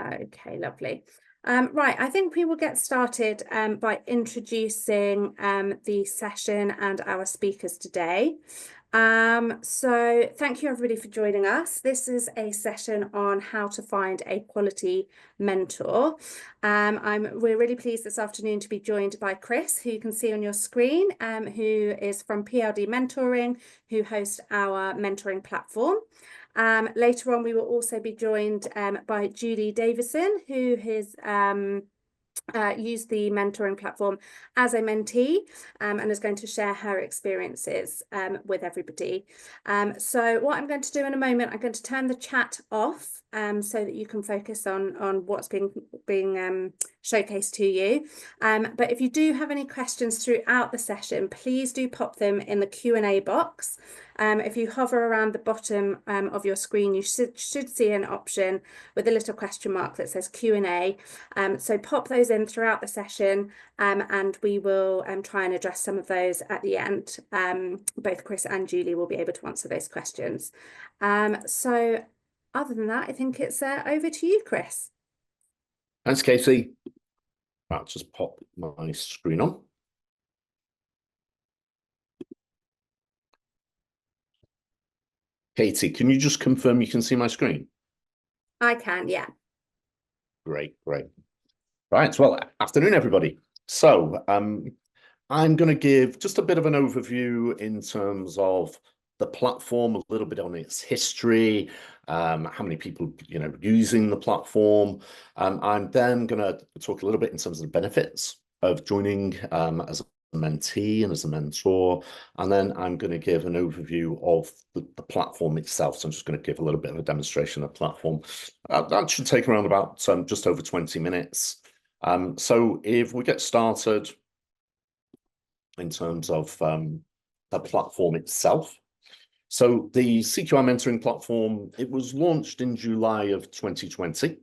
Okay, lovely. Right, I think we will get started by introducing the session and our speakers today. So thank you everybody for joining us. This is a session on how to find a quality mentor. We're really pleased this afternoon to be joined by Chris, who you can see on your screen, who is from PLD Mentoring, who hosts our mentoring platform. Later on, we will also be joined by Julie Davison, who has used the mentoring platform as a mentee and is going to share her experiences with everybody. So what I'm going to do in a moment, I'm going to turn the chat off so that you can focus on what's being showcased to you. But if you do have any questions throughout the session, please do pop them in the Q&A box. If you hover around the bottom of your screen, you should see an option with a little question mark that says Q&A. So pop those in throughout the session and we will try and address some of those at the end. Both Chris and Julie will be able to answer those questions. So other than that, I think it's over to you, Chris. Thanks, Katie. I'll just pop my screen on. Katie, can you just confirm you can see my screen? I can, yeah. Great. Right, well, afternoon, everybody. So I'm going to give just a bit of an overview in terms of the platform, a little bit on its history, how many people, using the platform. I'm then going to talk a little bit in terms of the benefits of joining as a mentee and as a mentor, and then I'm going to give an overview of the platform itself. So I'm just going to give a little bit of a demonstration of the platform. That should take around about just over 20 minutes. So if we get started in terms of the platform itself. So the CQI mentoring platform, it was launched in July of 2020.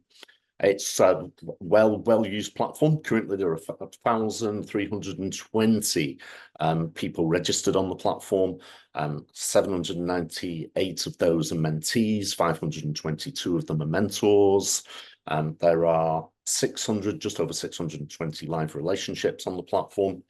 It's a well-used platform. Currently, there are 1,320 people registered on the platform. 798 of those are mentees, 522 of them are mentors. There are just over 620 live relationships on the platform.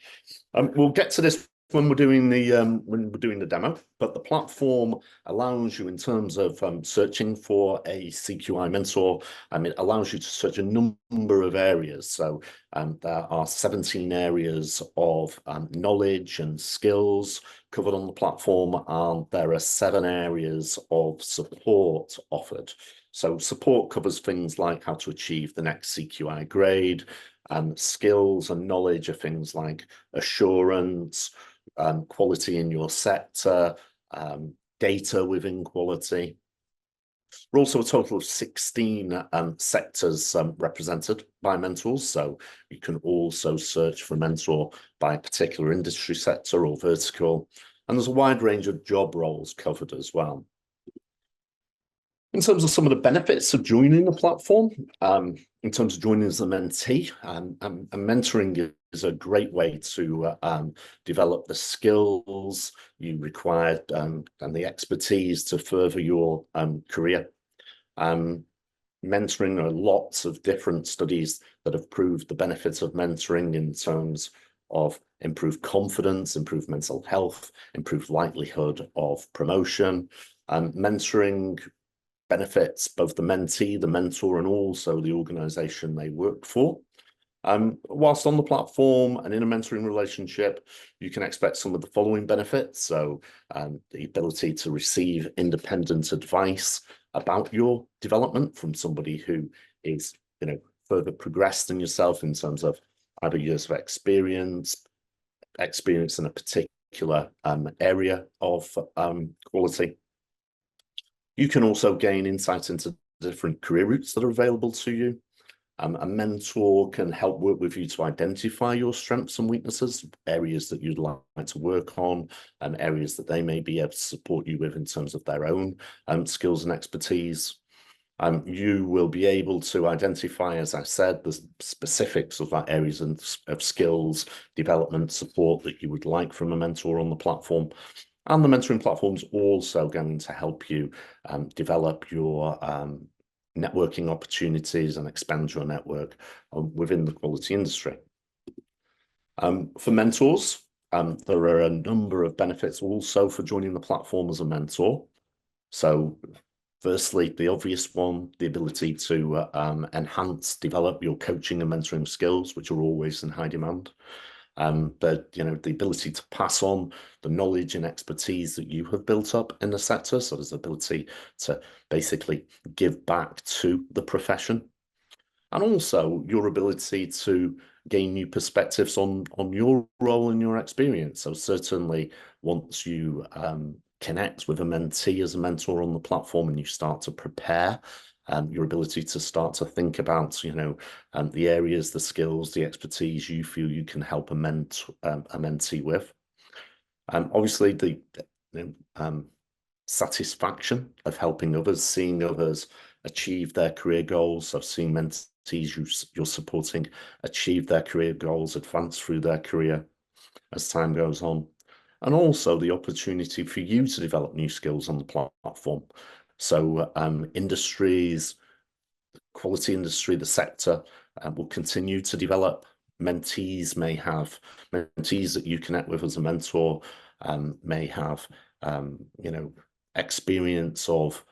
We'll get to this when we're doing the demo, but the platform allows you in terms of searching for a CQI mentor. It allows you to search a number of areas. So there are 17 areas of knowledge and skills covered on the platform, and there are 7 areas of support offered. So support covers things like how to achieve the next CQI grade, skills and knowledge are things like assurance, quality in your sector, data within quality. We're also a total of 16 sectors represented by mentors, so you can also search for a mentor by a particular industry sector or vertical, and there's a wide range of job roles covered as well. In terms of some of the benefits of joining the platform, in terms of joining as a mentee, mentoring is a great way to develop the skills you require and the expertise to further your career. Mentoring, there are lots of different studies that have proved the benefits of mentoring in terms of improved confidence, improved mental health, improved likelihood of promotion. Mentoring benefits both the mentee, the mentor, and also the organization they work for. Whilst on the platform and in a mentoring relationship, you can expect some of the following benefits. So the ability to receive independent advice about your development from somebody who is, further progressed than yourself in terms of either years of experience in a particular area of quality. You can also gain insight into different career routes that are available to you. A mentor can help work with you to identify your strengths and weaknesses, areas that you'd like to work on, and areas that they may be able to support you with in terms of their own skills and expertise. You will be able to identify, as I said, the specifics of that areas of skills, development, support that you would like from a mentor on the platform. And the mentoring platform is also going to help you develop your networking opportunities and expand your network within the quality industry. For mentors, there are a number of benefits also for joining the platform as a mentor. So firstly, the obvious one, the ability to enhance, develop your coaching and mentoring skills, which are always in high demand. But the ability to pass on the knowledge and expertise that you have built up in the sector. So there's the ability to basically give back to the profession, and also your ability to gain new perspectives on your role and your experience. So certainly once you connect with a mentee as a mentor on the platform and you start to prepare, your ability to start to think about, the areas, the skills, the expertise you feel you can help a mentee with. Obviously, the satisfaction of helping others, seeing others achieve their career goals. So seeing mentees you're supporting achieve their career goals, advance through their career as time goes on. And also the opportunity for you to develop new skills on the platform. So industries, quality industry, the sector will continue to develop. Mentees may have mentees that you connect with as a mentor, may have experience of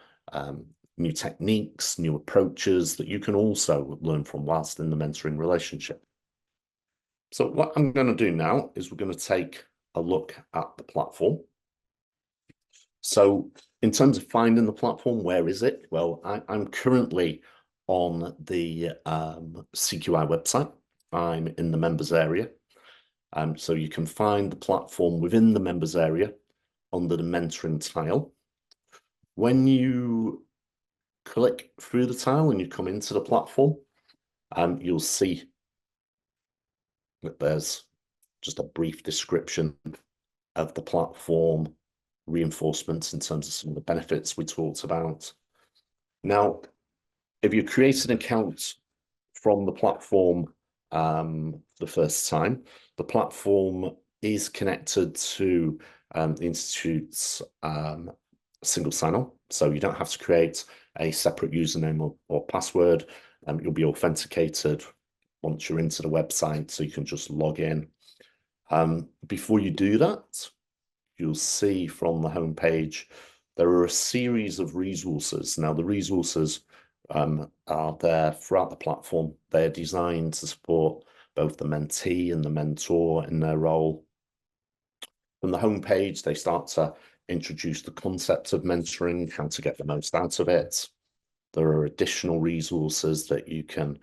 new techniques, new approaches that you can also learn from whilst in the mentoring relationship. So what I'm going to do now is we're going to take a look at the platform. So in terms of finding the platform, where is it? Well, I'm currently on the CQI website. I'm in the members area. So you can find the platform within the members area under the mentoring tile. When you click through the tile and you come into the platform, you'll see that there's just a brief description of the platform, reinforcements in terms of some of the benefits we talked about. Now, if you create an account from the platform the first time, the platform is connected to the Institute's single sign-on. So you don't have to create a separate username or password. You'll be authenticated once you're into the website, so you can just log in. Before you do that, you'll see from the homepage, there are a series of resources. Now, the resources are there throughout the platform. They're designed to support both the mentee and the mentor in their role. From the homepage, they start to introduce the concept of mentoring, how to get the most out of it. There are additional resources that you can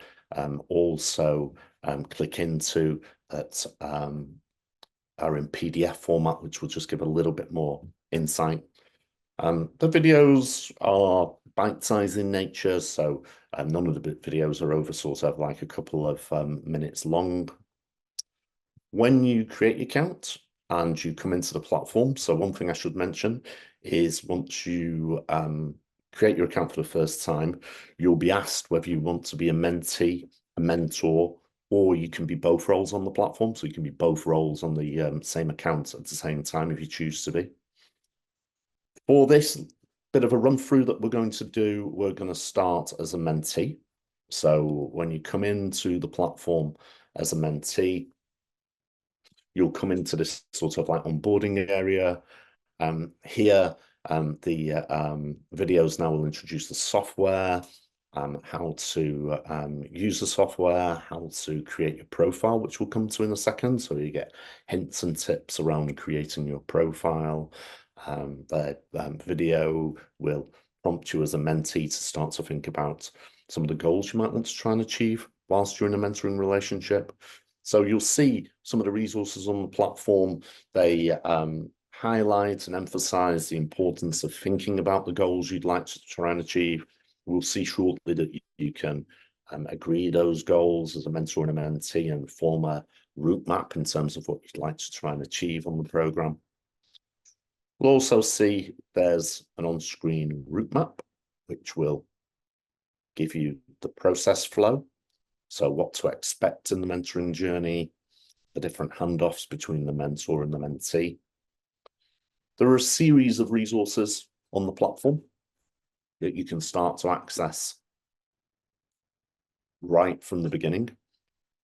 also click into that are in PDF format, which will just give a little bit more insight. The videos are bite-sized in nature, so none of the videos are over sort of like a couple of minutes long. When you create your account and you come into the platform, so one thing I should mention is once you create your account for the first time, you'll be asked whether you want to be a mentee, a mentor, or you can be both roles on the platform. So you can be both roles on the same account at the same time if you choose to be. For this bit of a run through that we're going to do, we're going to start as a mentee. So when you come into the platform as a mentee, you'll come into this sort of like onboarding area. Here, the videos now will introduce the software, how to use the software, how to create your profile, which we'll come to in a second. So you get hints and tips around creating your profile. The video will prompt you as a mentee to start to think about some of the goals you might want to try and achieve whilst you're in a mentoring relationship. So you'll see some of the resources on the platform. They highlight and emphasize the importance of thinking about the goals you'd like to try and achieve. We'll see shortly that you can agree those goals as a mentor and a mentee and form a route map in terms of what you'd like to try and achieve on the program. We'll also see there's an on-screen route map, which will give you the process flow. So what to expect in the mentoring journey, the different handoffs between the mentor and the mentee. There are a series of resources on the platform that you can start to access right from the beginning.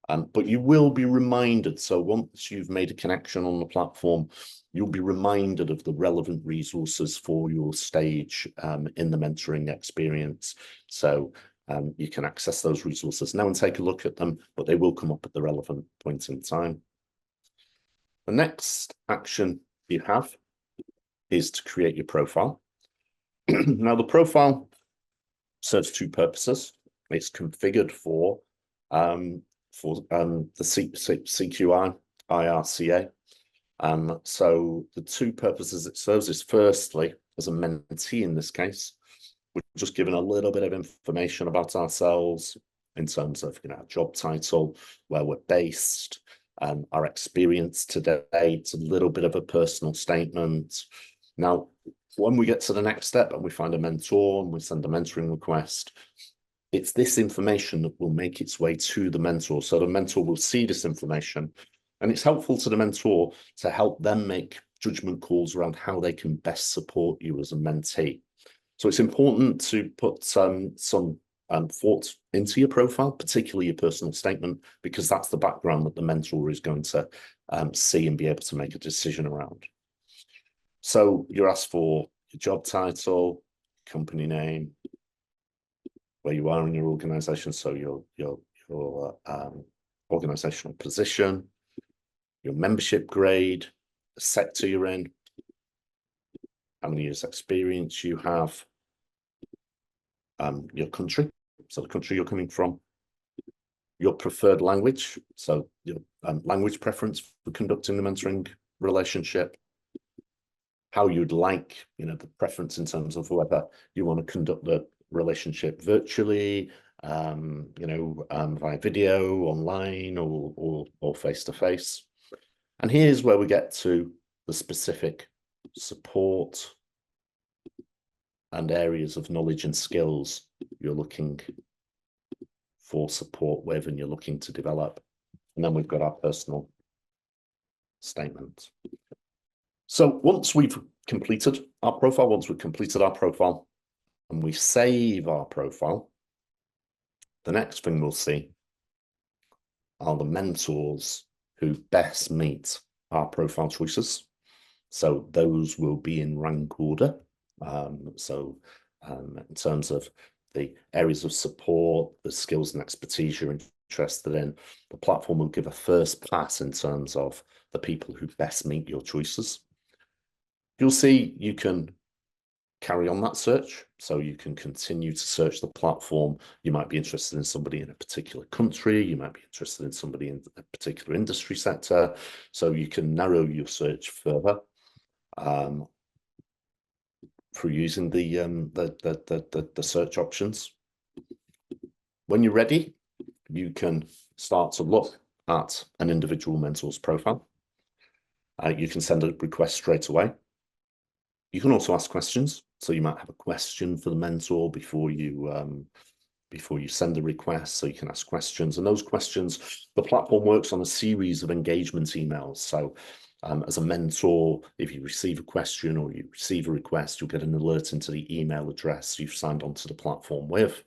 But you will be reminded. So once you've made a connection on the platform, you'll be reminded of the relevant resources for your stage in the mentoring experience. So you can access those resources now and take a look at them, but they will come up at the relevant point in time. The next action you have is to create your profile. Now, the profile serves two purposes. It's configured for the CQI IRCA. So the two purposes it serves is, firstly, as a mentee in this case, we're just given a little bit of information about ourselves in terms of, our job title, where we're based, our experience to date, a little bit of a personal statement. Now, when we get to the next step and we find a mentor and we send a mentoring request, it's this information that will make its way to the mentor. So the mentor will see this information, and it's helpful to the mentor to help them make judgment calls around how they can best support you as a mentee. So it's important to put some thought into your profile, particularly your personal statement, because that's the background that the mentor is going to see and be able to make a decision around. So you're asked for your job title, company name, where you are in your organization, so your organizational position, your membership grade, the sector you're in, how many years experience you have, your country, so the country you're coming from, your preferred language, so your language preference for conducting the mentoring relationship, how you'd like, the preference in terms of whether you want to conduct the relationship virtually, via video, online, or face-to-face. And here's where we get to the specific support and areas of knowledge and skills you're looking for support with and you're looking to develop. And then we've got our personal statement. So once we've completed our profile, and we save our profile, the next thing we'll see are the mentors who best meet our profile choices. So those will be in rank order. In terms of the areas of support, the skills and expertise you're interested in, the platform will give a first pass in terms of the people who best meet your choices. You'll see you can carry on that search. So you can continue to search the platform. You might be interested in somebody in a particular country. You might be interested in somebody in a particular industry sector. So you can narrow your search further through using the search options. When you're ready, you can start to look at an individual mentor's profile. You can send a request straight away. You can also ask questions. So you might have a question for the mentor before you send a request, so you can ask questions. And those questions, the platform works on a series of engagement emails. So as a mentor, if you receive a question or you receive a request, you'll get an alert into the email address you've signed onto the platform with.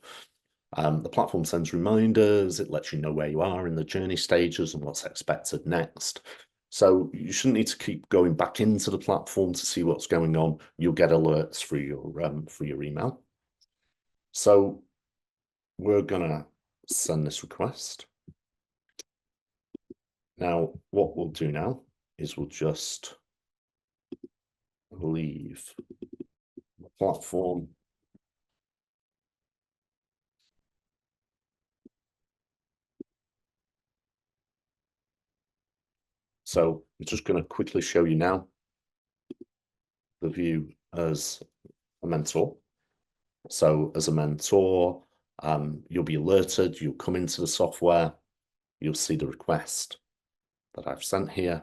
The platform sends reminders. It lets you know where you are in the journey stages and what's expected next. So you shouldn't need to keep going back into the platform to see what's going on. You'll get alerts through your email. So we're gonna send this request. Now, what we'll do now is we'll just leave the platform. So I'm just going to quickly show you now the view as a mentor. So as a mentor, you'll be alerted, you'll come into the software, you'll see the request that I've sent here.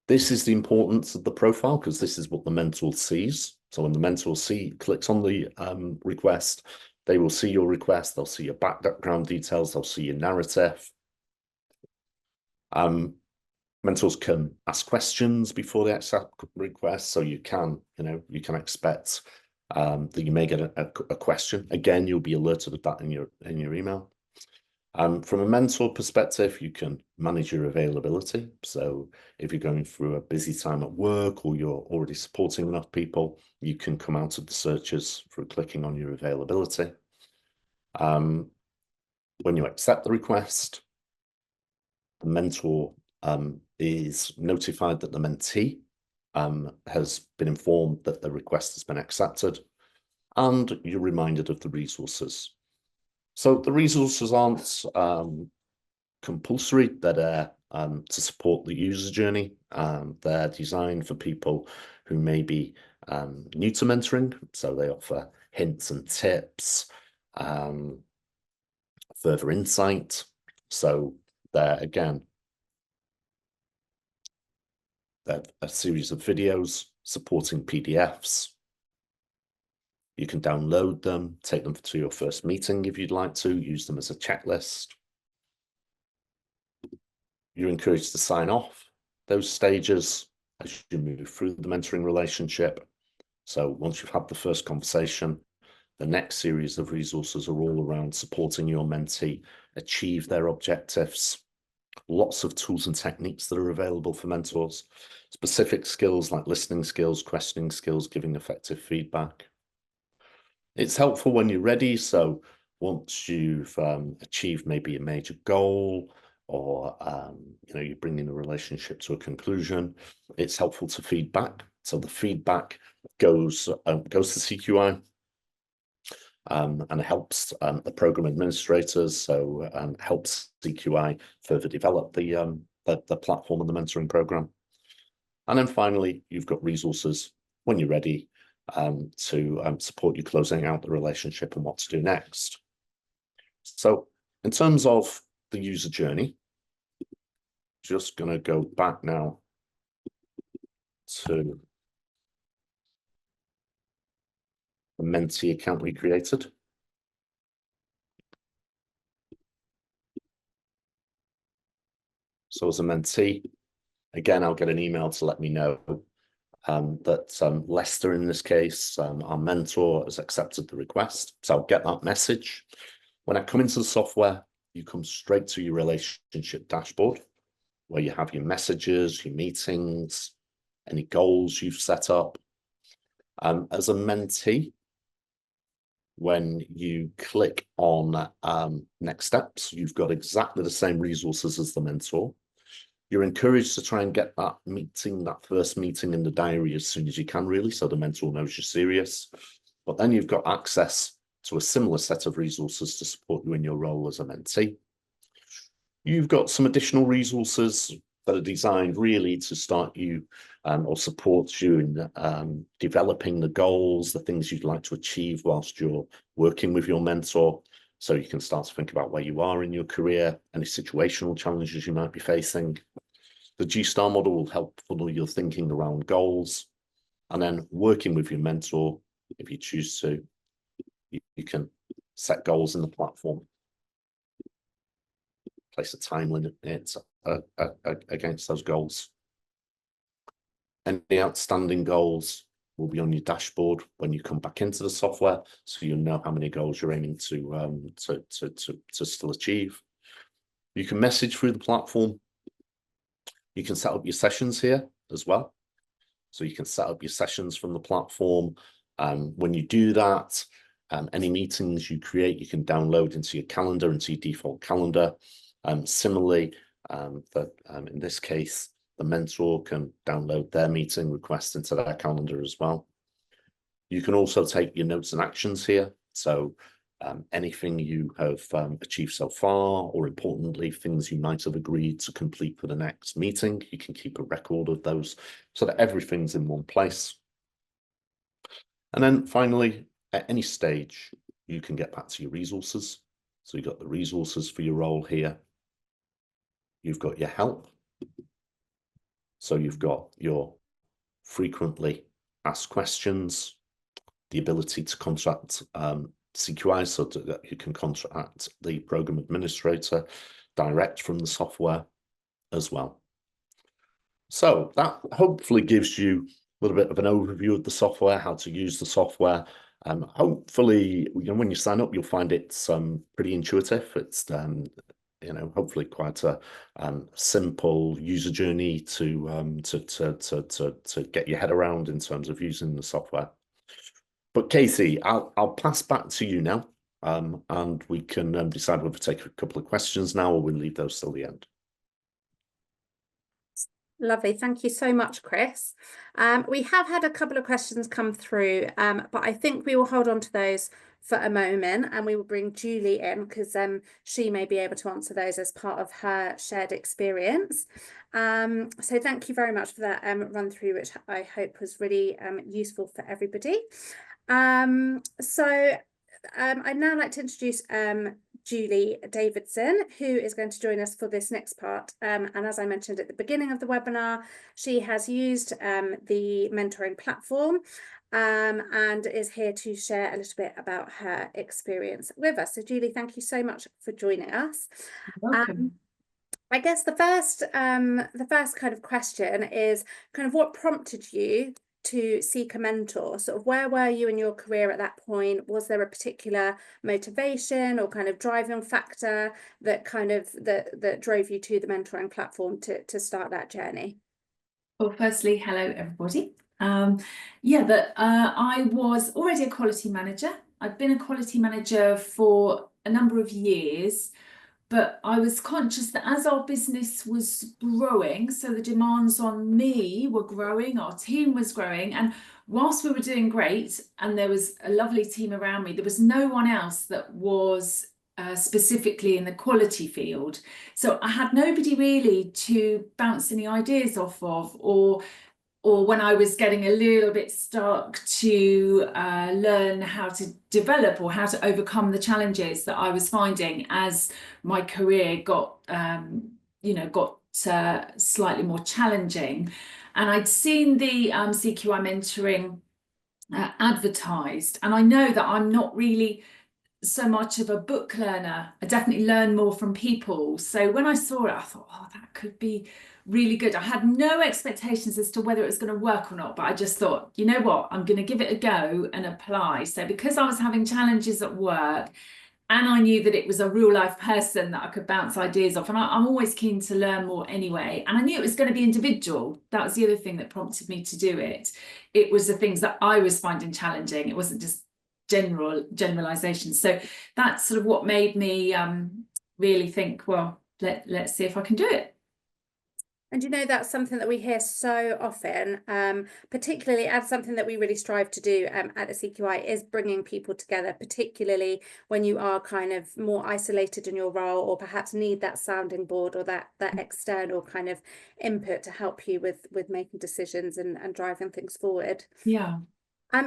This is the importance of the profile, because this is what the mentor sees. So when the mentor clicks on the request, they will see your request, they'll see your background details, they'll see your narrative. Mentors can ask questions before they accept requests, so you can expect that you may get a question. Again, you'll be alerted of that in your email. From a mentor perspective, you can manage your availability. So if you're going through a busy time at work or you're already supporting enough people, you can come out of the searches through clicking on your availability. When you accept the request, the mentor is notified that the mentee has been informed that the request has been accepted, and you're reminded of the resources. So the resources aren't compulsory. They're there to support the user journey. They're designed for people who may be new to mentoring, so they offer hints and tips, further insight. So they're, again, they're a series of videos supporting PDFs. You can download them, take them to your first meeting if you'd like to, use them as a checklist. You're encouraged to sign off those stages as you move through the mentoring relationship. So once you've had the first conversation, the next series of resources are all around supporting your mentee achieve their objectives. Lots of tools and techniques that are available for mentors, specific skills like listening skills, questioning skills, giving effective feedback. It's helpful when you're ready. So once you've achieved maybe a major goal, or you're bringing the relationship to a conclusion, it's helpful to feedback. So the feedback goes to CQI and helps the program administrators. So helps CQI further develop the platform and the mentoring program. And then finally, you've got resources when you're ready to support you closing out the relationship and what to do next. So in terms of the user journey, just going to go back now to the mentee account we created. So as a mentee, again, I'll get an email to let me know that Lester, in this case, our mentor, has accepted the request. So I'll get that message. When I come into the software, you come straight to your relationship dashboard, where you have your messages, your meetings, any goals you've set up. As a mentee, when you click on next steps, you've got exactly the same resources as the mentor. You're encouraged to try and get that first meeting in the diary as soon as you can, really, so the mentor knows you're serious. But then you've got access to a similar set of resources to support you in your role as a mentee. You've got some additional resources that are designed really to start you or support you in developing the goals, the things you'd like to achieve whilst you're working with your mentor. So you can start to think about where you are in your career, any situational challenges you might be facing. The G-STAR model will help funnel your thinking around goals. And then working with your mentor, if you choose to, you can set goals in the platform, place a time limit against those goals. Any outstanding goals will be on your dashboard when you come back into the software, so you know how many goals you're aiming to still achieve. You can message through the platform. You can set up your sessions here as well. So you can set up your sessions from the platform. When you do that, any meetings you create, you can download into your calendar, into your default calendar. Similarly, in this case, the mentor can download their meeting request into their calendar as well. You can also take your notes and actions here. So anything you have achieved so far, or importantly, things you might have agreed to complete for the next meeting, you can keep a record of those so that everything's in one place. And then finally, at any stage, you can get back to your resources. So you've got the resources for your role here. You've got your help. So you've got your frequently asked questions, the ability to contact CQI so that you can contact the program administrator direct from the software as well. So that hopefully gives you a little bit of an overview of the software, how to use the software. Hopefully, when you sign up, you'll find it's pretty intuitive. It's hopefully quite a simple user journey to get your head around in terms of using the software. But Katie, I'll pass back to you now, and we can decide whether to take a couple of questions now or we'll leave those till the end. Lovely. Thank you so much, Chris. We have had a couple of questions come through, but I think we will hold on to those for a moment and we will bring Julie in because she may be able to answer those as part of her shared experience. So thank you very much for that run through, which I hope was really useful for everybody. I'd now like to introduce Julie Davidson, who is going to join us for this next part. And as I mentioned at the beginning of the webinar, she has used the mentoring platform and is here to share a little bit about her experience with us. So Julie, thank you so much for joining us. Welcome. I guess the first kind of question is kind of what prompted you to seek a mentor? Sort of where were you in your career at that point? Was there a particular motivation or kind of driving factor that kind of that drove you to the mentoring platform to start that journey? Well, firstly, hello everybody. I was already a quality manager. I'd been a quality manager for a number of years, but I was conscious that as our business was growing, so the demands on me were growing, our team was growing, and whilst we were doing great and there was a lovely team around me, there was no one else that was specifically in the quality field. So I had nobody really to bounce any ideas off of, or when I was getting a little bit stuck to learn how to develop or how to overcome the challenges that I was finding as my career got slightly more challenging. And I'd seen the CQI mentoring advertised, and I know that I'm not really so much of a book learner. I definitely learn more from people. So when I saw it, I thought, oh, that could be really good. I had no expectations as to whether it was going to work or not, but I just thought, you know what, I'm going to give it a go and apply. So because I was having challenges at work and I knew that it was a real life person that I could bounce ideas off, and I'm always keen to learn more anyway, and I knew it was going to be individual. That was the other thing that prompted me to do it. It was the things that I was finding challenging. It wasn't just generalizations. So that's sort of what made me really think, well, let's see if I can do it. And you know, that's something that we hear so often, particularly as something that we really strive to do at the CQI is bringing people together, particularly when you are kind of more isolated in your role or perhaps need that sounding board or that external kind of input to help you with making decisions and driving things forward. Yeah.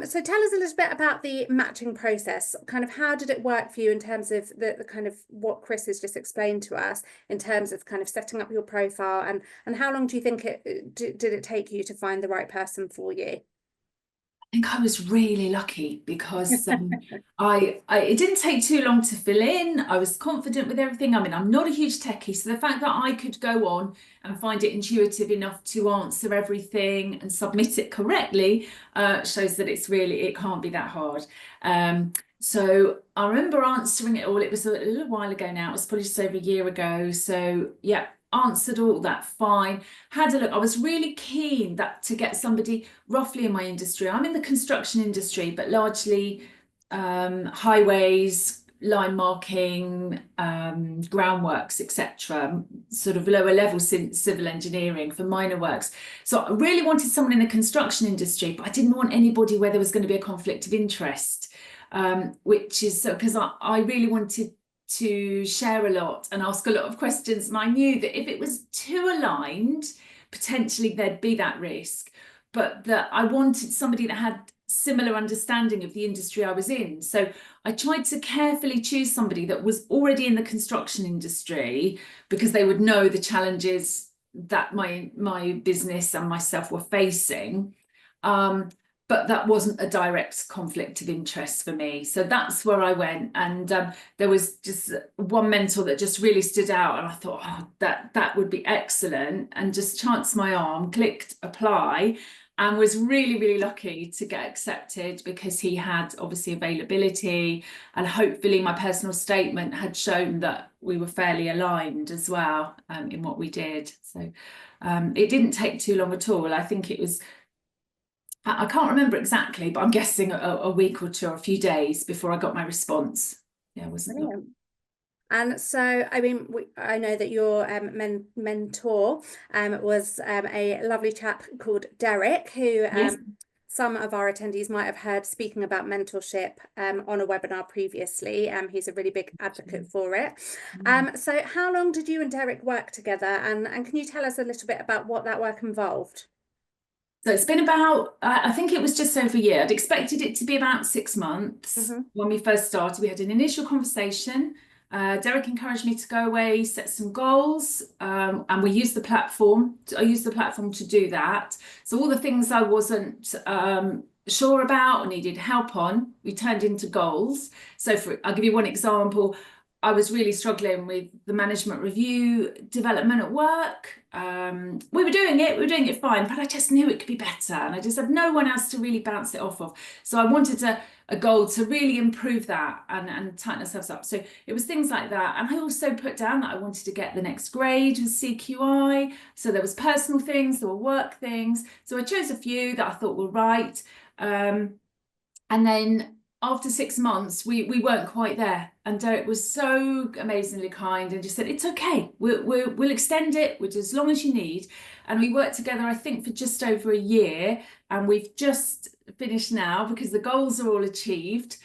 So tell us a little bit about the matching process. Kind of how did it work for you in terms of the kind of what Chris has just explained to us in terms of kind of setting up your profile, and how long do you think did it take you to find the right person for you? I think I was really lucky because it didn't take too long to fill in. I was confident with everything. I mean, I'm not a huge techie, so the fact that I could go on and find it intuitive enough to answer everything and submit it correctly shows that it can't be that hard. So I remember answering it all. It was a little while ago now. It was probably just over a year ago. So yeah, answered all that fine, had a look. I was really keen to get somebody roughly in my industry. I'm in the construction industry, but largely highways, line marking, groundworks, etc., sort of lower level civil engineering for minor works. So I really wanted someone in the construction industry, but I didn't want anybody where there was going to be a conflict of interest, which is because I really wanted to share a lot and ask a lot of questions, and I knew that if it was too aligned, potentially there'd be that risk, but that I wanted somebody that had similar understanding of the industry I was in. So I tried to carefully choose somebody that was already in the construction industry because they would know the challenges that my business and myself were facing. But that wasn't a direct conflict of interest for me. So that's where I went. And there was just one mentor that just really stood out. And I thought, oh, that would be excellent. And just chanced my arm, clicked apply. and was really, really lucky to get accepted because he had obviously availability, and hopefully my personal statement had shown that we were fairly aligned as well in what we did. So it didn't take too long at all. I think it was, I can't remember exactly, but I'm guessing a week or two or a few days before I got my response. Yeah, it wasn't long. And so, I mean, I know that your mentor was a lovely chap called Derek, who Yes. some of our attendees might have heard speaking about mentorship on a webinar previously. He's a really big advocate for it. So how long did you and Derek work together? And can you tell us a little bit about what that work involved? So it's been about, I think it was just over a year. I'd expected it to be about 6 months when we first started. We had an initial conversation. Derek encouraged me to go away, set some goals, and we used the platform. I used the platform to do that. So all the things I wasn't sure about or needed help on, we turned into goals. So I'll give you one example. I was really struggling with the management review development at work. We were doing it fine, but I just knew it could be better. And I just had no one else to really bounce it off of. So I wanted a goal to really improve that and tighten ourselves up. So it was things like that. And I also put down that I wanted to get the next grade with CQI. So there was personal things, there were work things. So I chose a few that I thought were right. And then after 6 months, we weren't quite there, and Derek was so amazingly kind and just said, "It's okay. We'll extend it with as long as you need." And we worked together, I think, for just over a year, and we've just finished now because the goals are all achieved,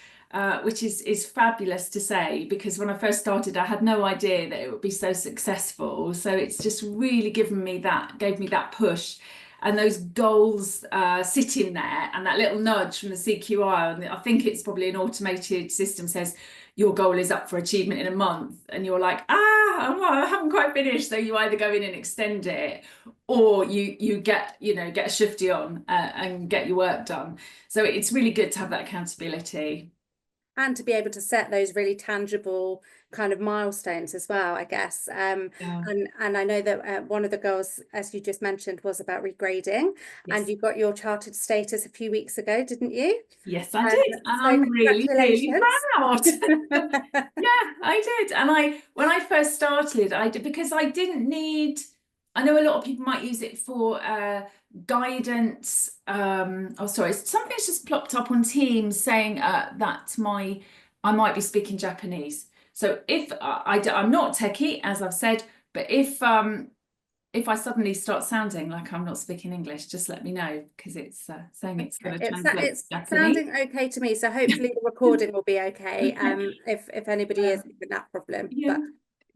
which is fabulous to say, because when I first started, I had no idea that it would be so successful. So it's just really gave me that push. And those goals sitting there, and that little nudge from the CQI, and I think it's probably an automated system, says your goal is up for achievement in a month, and you're like, I haven't quite finished. So you either go in and extend it, or you get a shifty on and get your work done. So it's really good to have that accountability. And to be able to set those really tangible kind of milestones as well, I guess. And I know that one of the goals, as you just mentioned, was about regrading. Yes. And you got your chartered status a few weeks ago, didn't you? Yes, I did. And so I'm really, really proud. Yeah, I did. And when I first started, I did, because I didn't need, I know a lot of people might use it for guidance. Something's just plopped up on Teams saying that I might be speaking Japanese. So if I'm not techie, as I've said, but if I suddenly start sounding like I'm not speaking English, just let me know, because it's saying it's going to translate. It's sounding okay to me. So hopefully the recording will be okay. If anybody is having that problem. Yeah. But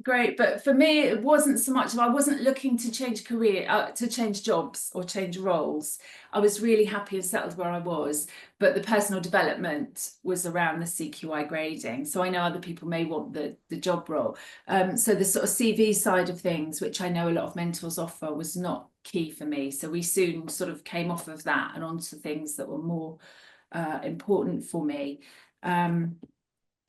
great. But for me, it wasn't so much, I wasn't looking to change career, to change jobs or change roles. I was really happy and settled where I was, but the personal development was around the CQI grading. So I know other people may want the job role. So the sort of CV side of things, which I know a lot of mentors offer, was not key for me. So we soon sort of came off of that and onto things that were more important for me.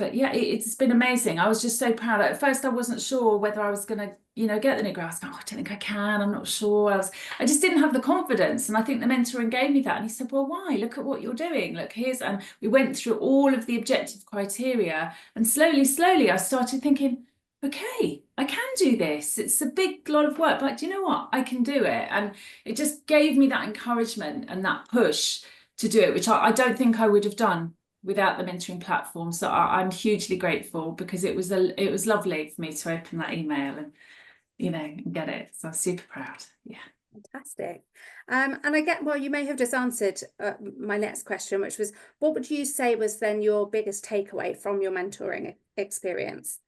But yeah, it's been amazing. I was just so proud. At first, I wasn't sure whether I was going to, get the NIGRA. I was going, I don't think I can. I'm not sure. I just didn't have the confidence. And I think the mentoring gave me that. And he said, well, why? Look at what you're doing. Look, and we went through all of the objective criteria. And slowly, I started thinking, okay, I can do this. It's a big lot of work, but do you know what? I can do it. And it just gave me that encouragement and that push to do it, which I don't think I would have done without the mentoring platform. So I'm hugely grateful, because it was lovely for me to open that email and and get it. So I'm super proud. Yeah. Fantastic. And I get, well, you may have just answered my next question, which was, what would you say was then your biggest takeaway from your mentoring experience?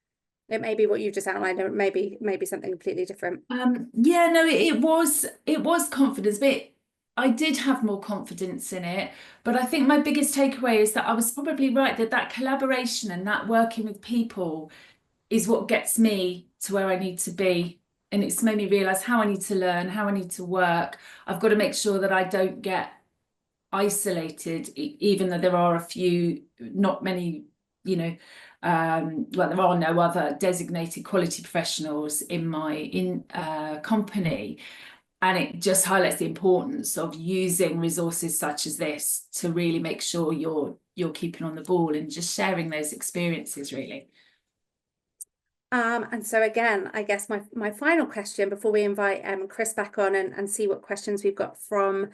It may be what you've just outlined, or maybe something completely different. Yeah, no, it was confidence, but I did have more confidence in it. But I think my biggest takeaway is that I was probably right, that collaboration and that working with people is what gets me to where I need to be. And it's made me realise how I need to learn, how I need to work. I've got to make sure that I don't get isolated, even though there are not many, there are no other designated quality professionals in my company. And it just highlights the importance of using resources such as this to really make sure you're keeping on the ball and just sharing those experiences, really. And so again, I guess my final question before we invite Chris back on and see what questions we've got from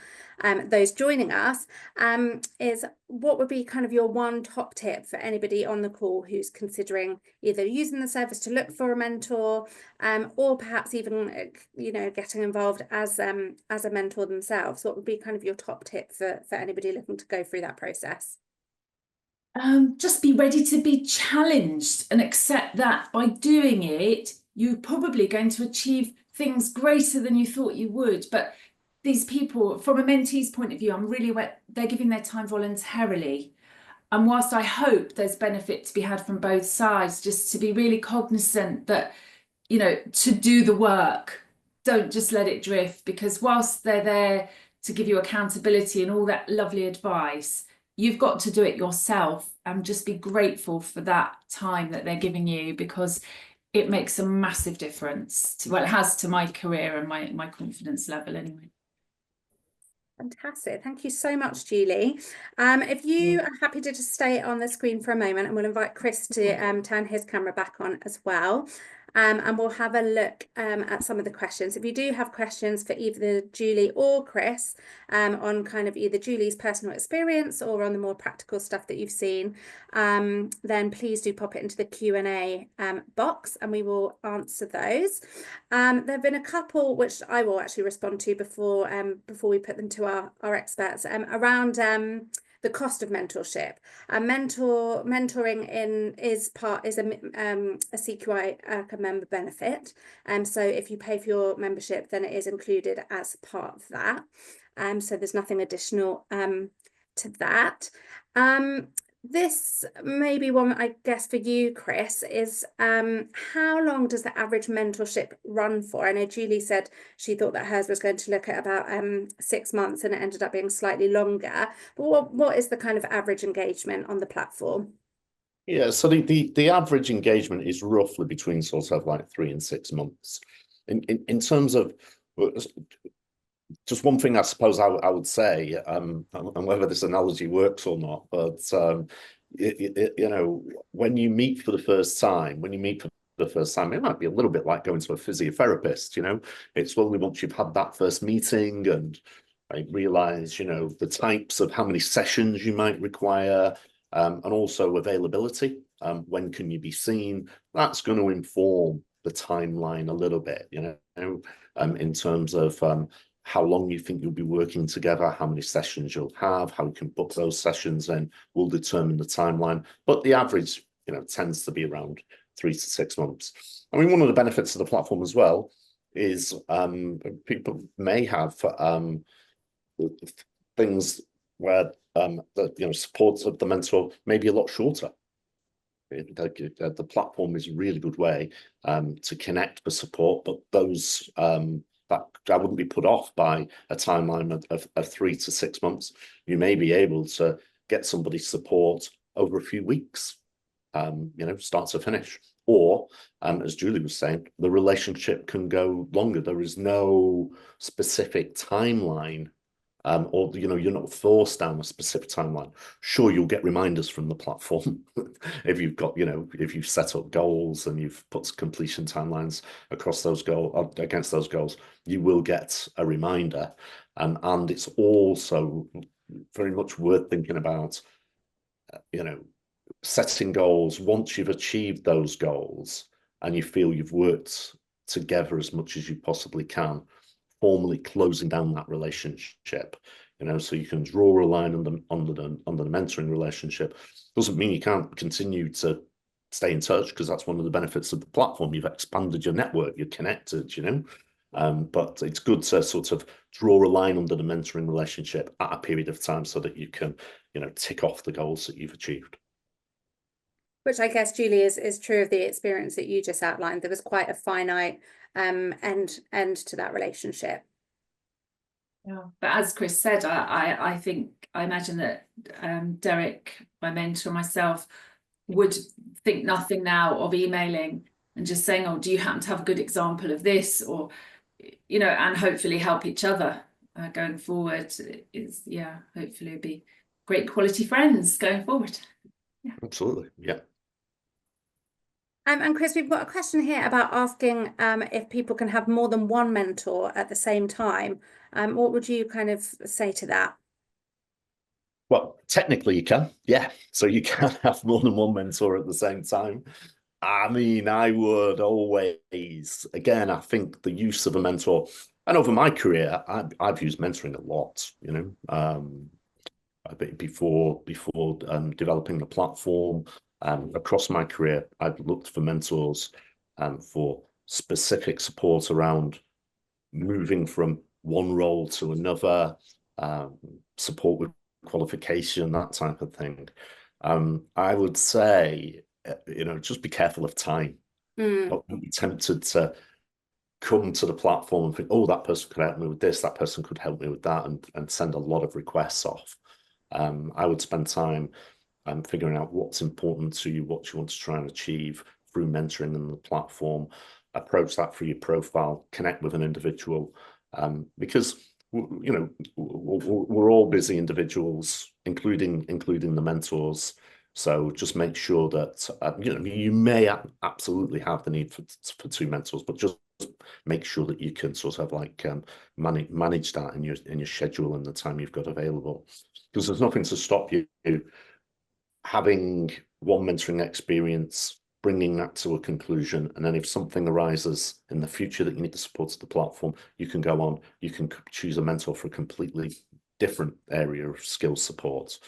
those joining us is what would be kind of your one top tip for anybody on the call who's considering either using the service to look for a mentor or perhaps even getting involved as a mentor themselves? What would be kind of your top tip for anybody looking to go through that process? Just be ready to be challenged and accept that by doing it, you're probably going to achieve things greater than you thought you would. But these people, from a mentee's point of view, I'm really aware they're giving their time voluntarily. And whilst I hope there's benefit to be had from both sides, just to be really cognizant that, to do the work, don't just let it drift, because whilst they're there to give you accountability and all that lovely advice, you've got to do it yourself, and just be grateful for that time that they're giving you, because it makes a massive difference well, it has to my career and my confidence level anyway. Fantastic. Thank you so much, Julie. If you are happy to just stay on the screen for a moment, and we'll invite Chris to turn his camera back on as well. And we'll have a look at some of the questions. If you do have questions for either Julie or Chris on kind of either Julie's personal experience or on the more practical stuff that you've seen, then please do pop it into the Q&A box and we will answer those. There have been a couple which I will actually respond to before we put them to our experts around the cost of mentorship. Mentoring is a CQI member benefit, so if you pay for your membership, then it is included as part of that. So there's nothing additional to that. This may be one, I guess, for you, Chris, is how long does the average mentorship run for? I know Julie said she thought that hers was going to look at about 6 months, and it ended up being slightly longer. But what is the kind of average engagement on the platform? Yeah, so the average engagement is roughly between sort of like 3 and 6 months. In terms of just one thing I suppose I would say, and whether this analogy works or not, but when you meet for the first time, it might be a little bit like going to a physiotherapist. It's only once you've had that first meeting and I realize, the types of how many sessions you might require, and also availability. When can you be seen? That's going to inform the timeline a little bit, in terms of how long you think you'll be working together, how many sessions you'll have, how you can book those sessions in will determine the timeline. But the average, tends to be around 3 to 6 months. I mean, one of the benefits of the platform as well is people may have things where the support of the mentor may be a lot shorter. The platform is a really good way to connect for support, but those that wouldn't be put off by a timeline of 3 to 6 months. You may be able to get somebody's support over a few weeks, start to finish. Or, as Julie was saying, the relationship can go longer. There is no specific timeline, or you're not forced down a specific timeline. Sure, you'll get reminders from the platform if you've got, if you've set up goals and you've put completion timelines across those goals, against those goals, you will get a reminder. And it's also very much worth thinking about, setting goals once you've achieved those goals and you feel you've worked together as much as you possibly can, formally closing down that relationship, so you can draw a line under the mentoring relationship. Doesn't mean you can't continue to stay in touch, because that's one of the benefits of the platform. You've expanded your network, you're connected, but it's good to sort of draw a line under the mentoring relationship at a period of time so that you can, tick off the goals that you've achieved. Which I guess, Julie, is true of the experience that you just outlined. There was quite a finite end to that relationship. Yeah, but as Chris said, I imagine that Derek, my mentor, myself, would think nothing now of emailing and just saying, oh, do you happen to have a good example of this? Or you know, and hopefully help each other going forward, is, hopefully be great quality friends going forward. Absolutely. Yeah. And Chris, we've got a question here about asking if people can have more than one mentor at the same time. What would you kind of say to that? Well, technically you can, yeah. So you can have more than one mentor at the same time. I mean, I would always, again, I think the use of a mentor, and over my career, I've used mentoring a lot, you know, before developing the platform. Across my career, I've looked for mentors for specific support around moving from one role to another, support with qualification, that type of thing. I would say, you know, just be careful of time. Don't be tempted to come to the platform and think, oh, that person could help me with this, that person could help me with that, and send a lot of requests off. I would spend time figuring out what's important to you, what you want to try and achieve through mentoring and the platform. Approach that through your profile, connect with an individual, because you know we're all busy individuals, including the mentors. So just make sure that you know, you may absolutely have the need for two mentors, but just make sure that you can sort of like manage that in your schedule and the time you've got available, because there's nothing to stop you having one mentoring experience, bringing that to a conclusion, and then if something arises in the future that you need the support of the platform, you can go on, you can choose a mentor for a completely different area of skill support.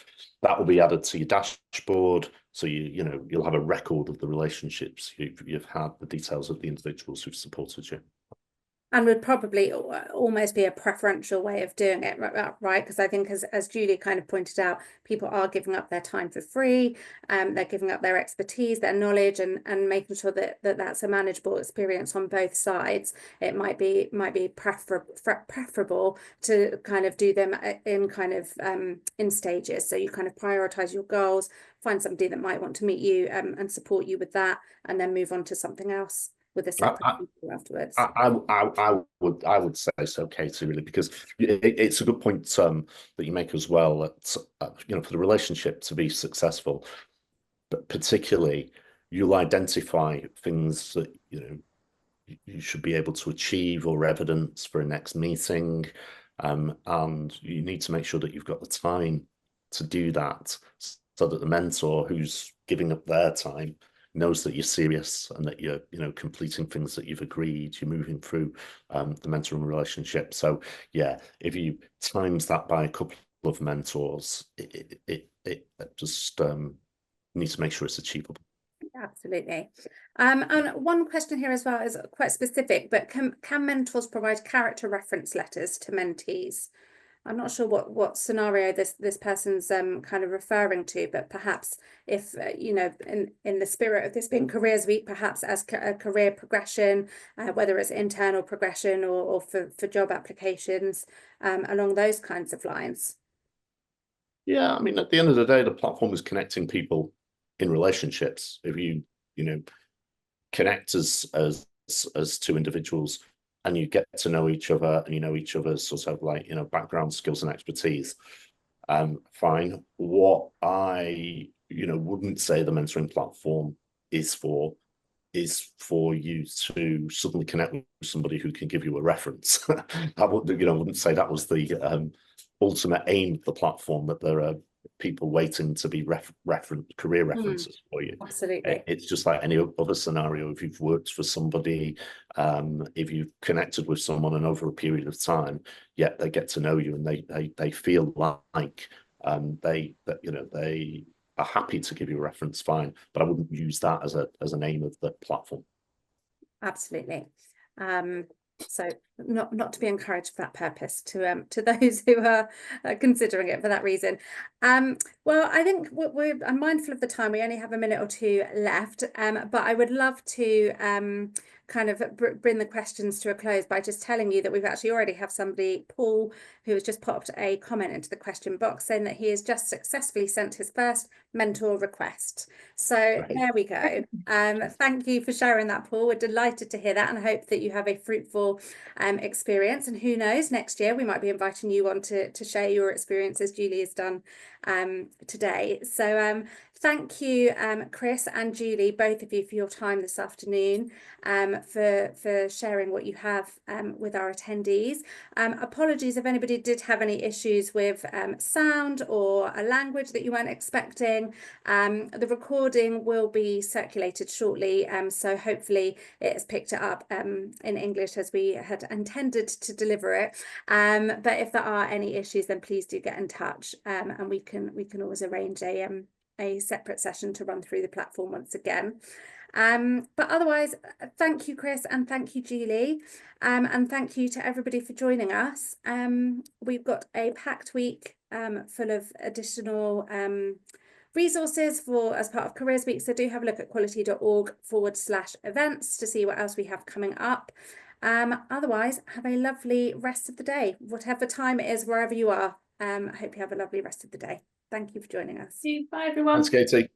That will be added to your dashboard, so you know you'll have a record of the relationships you've had, the details of the individuals who've supported you. And would probably almost be a preferential way of doing it, right? Because I think, as Julie kind of pointed out, people are giving up their time for free, they're giving up their expertise, their knowledge, and making sure that that's a manageable experience on both sides. It might be preferable to kind of do them in kind of in stages. So you kind of prioritize your goals, find somebody that might want to meet you and support you with that, and then move on to something else with a separate afterwards. I would say so, Katie, really, because it's a good point that you make as well. That you know, for the relationship to be successful, but particularly you'll identify things that you know you should be able to achieve or evidence for a next meeting, and you need to make sure that you've got the time to do that, so that the mentor who's giving up their time knows that you're serious and that you're, you know, completing things that you've agreed, you're moving through the mentoring relationship. So yeah, if you times that by a couple of mentors, it just needs to make sure it's achievable. Absolutely. And one question here as well is quite specific, but can mentors provide character reference letters to mentees? I'm not sure what scenario this person's kind of referring to, but perhaps if you know, in the spirit of this being Careers Week, perhaps as a career progression, whether it's internal progression or for job applications, along those kinds of lines. Yeah, I mean, at the end of the day, the platform is connecting people in relationships. If you know, connect as two individuals and you get to know each other and you know each other's sort of like, you know, background, skills and expertise, fine. What I, you know, wouldn't say the mentoring platform is for you to suddenly connect with somebody who can give you a reference. I wouldn't, you know, wouldn't say that was the ultimate aim of the platform, that there are people waiting to be career references for you. Absolutely. It's just like any other scenario. If you've worked for somebody, if you've connected with someone and over a period of time, yeah, they get to know you and they feel like you know, they are happy to give you a reference, fine, but I wouldn't use that as an aim of the platform. Absolutely. So not to be encouraged for that purpose to those who are considering it for that reason. Well, I think I'm mindful of the time. We only have a minute or two left, but I would love to kind of bring the questions to a close by just telling you that we've actually already have somebody, Paul, who has just popped a comment into the question box saying that he has just successfully sent his first mentor request. So there we go. Thank you for sharing that, Paul. We're delighted to hear that, and I hope that you have a fruitful experience. And who knows, next year we might be inviting you on to share your experience as Julie has done today. So thank you, Chris and Julie, both of you, for your time this afternoon, for sharing what you have with our attendees. Apologies if anybody did have any issues with sound or a language that you weren't expecting. The recording will be circulated shortly, so hopefully it has picked it up in English as we had intended to deliver it. But if there are any issues, then please do get in touch, and we can always arrange a separate session to run through the platform once again. But otherwise, thank you, Chris, and thank you, Julie, and thank you to everybody for joining us. We've got a packed week full of additional resources as part of Careers Week, so do have a look at quality.org/events to see what else we have coming up. Otherwise, have a lovely rest of the day, whatever time it is, wherever you are. I hope you have a lovely rest of the day. Thank you for joining us. Bye, everyone. Thanks, Katie.